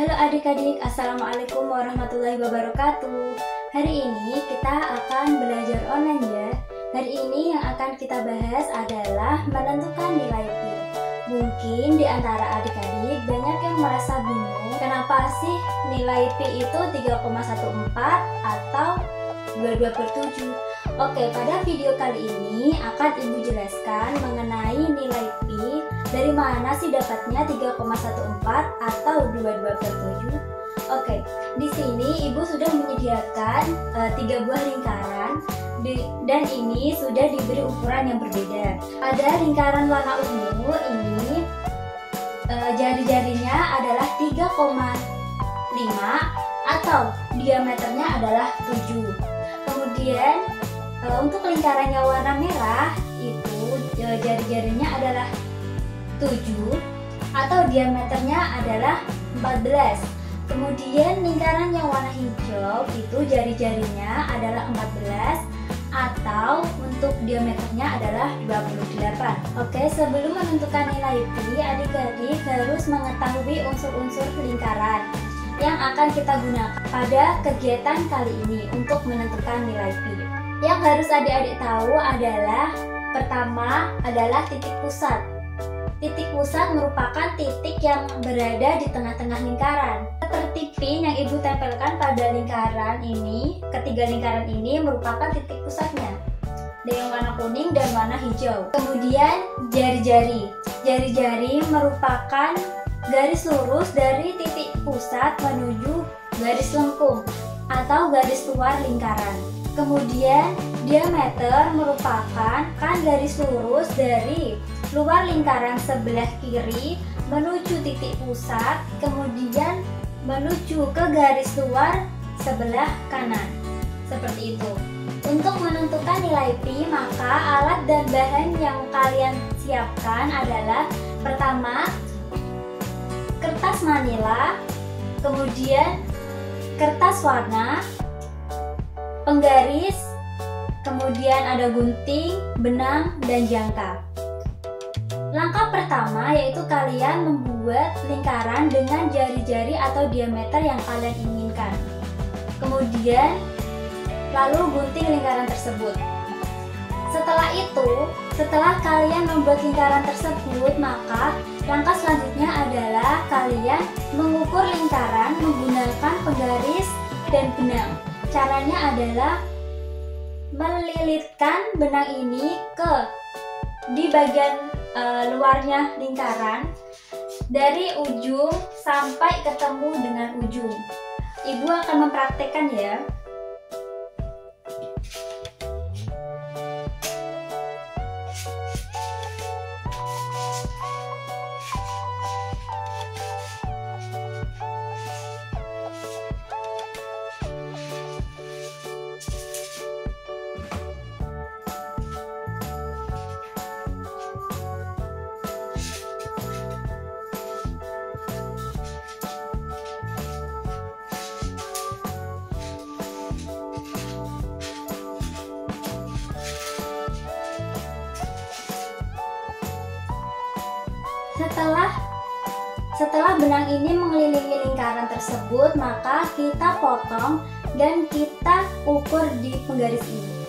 Halo adik-adik, Assalamualaikum warahmatullahi wabarakatuh. Hari ini kita akan belajar online ya. Hari ini yang akan kita bahas adalah menentukan nilai pi. Mungkin di antara adik-adik banyak yang merasa bingung, kenapa sih nilai pi itu 3,14 atau 22/7? Oke, pada video kali ini akan Ibu jelaskan mengenai nilai pi. Dari mana sih dapatnya 3,14 atau 22/7? Oke, di sini Ibu sudah menyediakan 3 buah lingkaran dan ini sudah diberi ukuran yang berbeda. Pada lingkaran warna ungu ini jari-jarinya adalah 3,5 atau diameternya adalah 7. Kemudian untuk lingkaran yang warna merah itu jari-jarinya adalah 7 atau diameternya adalah 14. Kemudian lingkaran yang warna hijau itu jari-jarinya adalah 14 atau untuk diameternya adalah 28. Oke, sebelum menentukan nilai pi, adik-adik harus mengetahui unsur-unsur lingkaran yang akan kita gunakan pada kegiatan kali ini untuk menentukan nilai pi. Yang harus adik-adik tahu adalah pertama adalah titik pusat. Titik pusat merupakan titik yang berada di tengah-tengah lingkaran. Seperti pin yang Ibu tempelkan pada lingkaran ini, ketiga lingkaran ini merupakan titik pusatnya. Dengan warna kuning dan warna hijau. Kemudian jari-jari. Jari-jari merupakan garis lurus dari titik pusat menuju garis lengkung atau garis luar lingkaran. Kemudian diameter merupakan garis lurus dari luar lingkaran sebelah kiri menuju titik pusat, kemudian menuju ke garis luar sebelah kanan. Seperti itu. Untuk menentukan nilai pi, maka alat dan bahan yang kalian siapkan adalah pertama kertas manila, kemudian kertas warna, penggaris, kemudian ada gunting, benang, dan jangka. Langkah pertama yaitu kalian membuat lingkaran dengan jari-jari atau diameter yang kalian inginkan. Kemudian lalu gunting lingkaran tersebut. Setelah kalian membuat lingkaran tersebut, maka langkah selanjutnya adalah kalian mengukur lingkaran menggunakan penggaris dan benang. Caranya adalah melilitkan benang ini di bagian luarnya lingkaran dari ujung sampai ketemu dengan ujung. Ibu akan mempraktekkan ya. Setelah benang ini mengelilingi lingkaran tersebut, maka kita potong dan kita ukur di penggaris ini.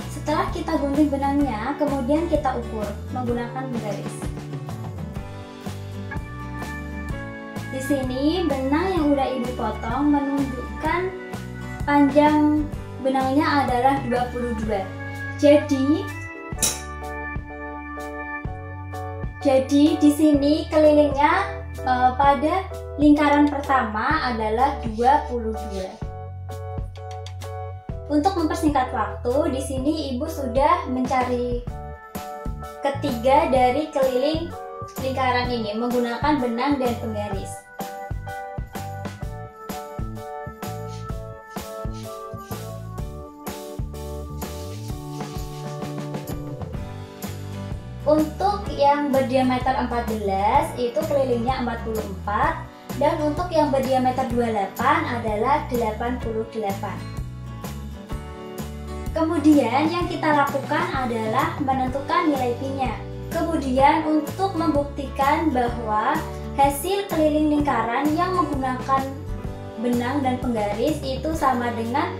Setelah kita gunting benangnya, kemudian kita ukur menggunakan penggaris. Di sini benang yang udah Ibu potong menunjukkan panjang benangnya adalah 22. Jadi di sini kelilingnya pada lingkaran pertama adalah 22. Untuk mempersingkat waktu, di sini Ibu sudah mencari ketiga dari keliling lingkaran ini menggunakan benang dan penggaris. Untuk yang berdiameter 14 itu kelilingnya 44 dan untuk yang berdiameter 28 adalah 88. Kemudian yang kita lakukan adalah menentukan nilai pi-nya. Kemudian untuk membuktikan bahwa hasil keliling lingkaran yang menggunakan benang dan penggaris itu sama dengan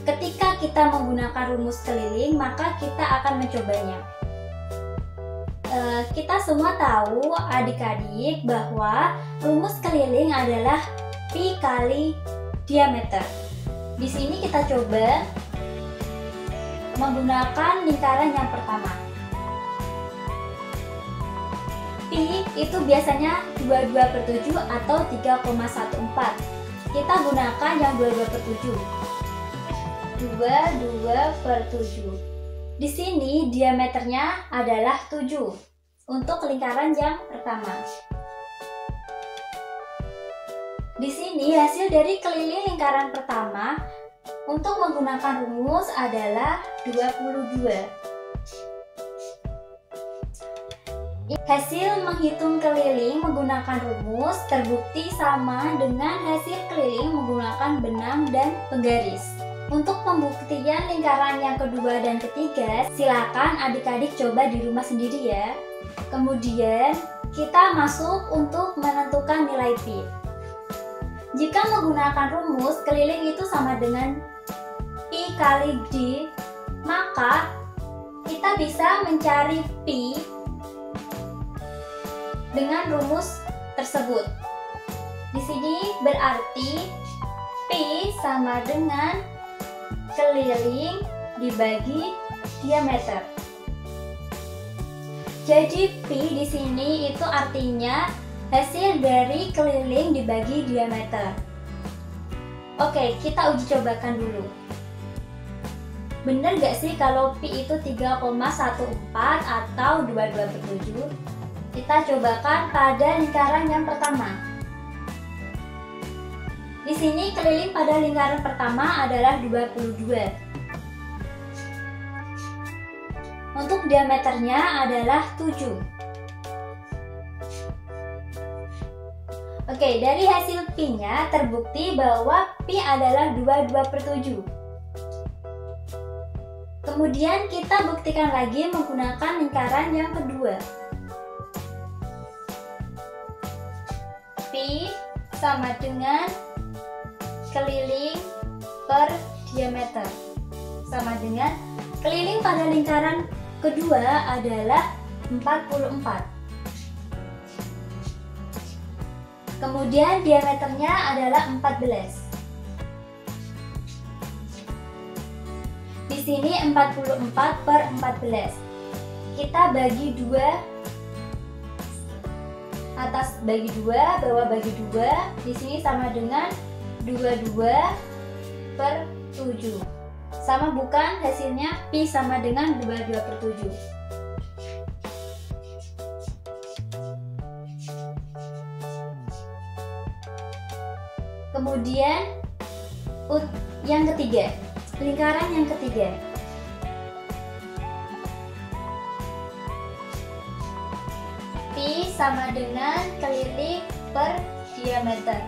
ketika kita menggunakan rumus keliling, maka kita akan mencobanya. Kita semua tahu adik-adik bahwa rumus keliling adalah pi kali diameter. Di sini kita coba menggunakan lingkaran yang pertama. Pi itu biasanya 22/7 atau 3,14. Kita gunakan yang 22/7. 22/7. Di sini diameternya adalah 7 untuk lingkaran yang pertama. Di sini hasil dari keliling lingkaran pertama untuk menggunakan rumus adalah 22. Hasil menghitung keliling menggunakan rumus terbukti sama dengan hasil keliling menggunakan benang dan penggaris. Untuk pembuktian lingkaran yang kedua dan ketiga, silakan adik-adik coba di rumah sendiri ya. Kemudian kita masuk untuk menentukan nilai pi. Jika menggunakan rumus keliling itu sama dengan pi kali d, maka kita bisa mencari pi dengan rumus tersebut. Di sini berarti pi sama dengan keliling dibagi diameter. Jadi pi di sini itu artinya hasil dari keliling dibagi diameter. Oke, kita uji cobakan dulu. Bener gak sih kalau pi itu 3,14 atau 22/7? Kita cobakan pada lingkaran yang pertama. Di sini keliling pada lingkaran pertama adalah 22. Untuk diameternya adalah 7. Oke, dari hasil pi-nya terbukti bahwa pi adalah 22/7. Kemudian kita buktikan lagi menggunakan lingkaran yang kedua. Pi sama dengan keliling per diameter, sama dengan keliling pada lingkaran kedua adalah 44. Kemudian diameternya adalah 14. Di sini 44/14. Kita bagi 2, atas bagi 2, bawah bagi 2. Di sini sama dengan 22/7. Sama bukan hasilnya? Pi sama dengan 22/7. Kemudian yang ketiga, lingkaran yang ketiga. Pi sama dengan keliling per diameter,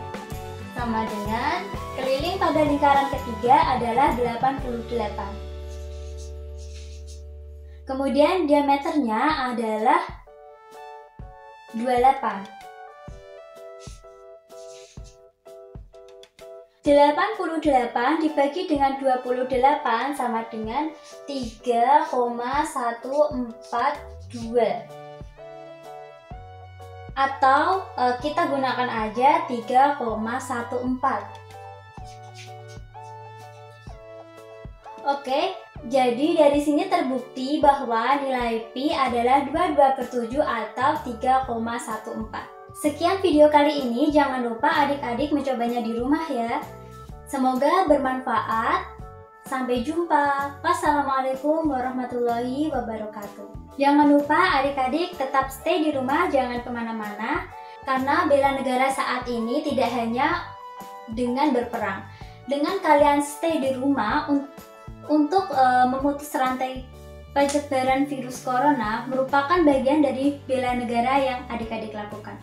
sama dengan keliling pada lingkaran ketiga adalah 88. Kemudian diameternya adalah 28. 88 dibagi dengan 28 sama dengan 3,142. Atau kita gunakan aja 3,14. Oke, jadi dari sini terbukti bahwa nilai pi adalah 22/7 atau 3,14. Sekian video kali ini, jangan lupa adik-adik mencobanya di rumah ya. Semoga bermanfaat. Sampai jumpa. Wassalamualaikum warahmatullahi wabarakatuh. Jangan lupa adik-adik tetap stay di rumah, jangan kemana-mana. Karena bela negara saat ini tidak hanya dengan berperang. Dengan kalian stay di rumah untuk memutus rantai penyebaran virus corona merupakan bagian dari bela negara yang adik-adik lakukan.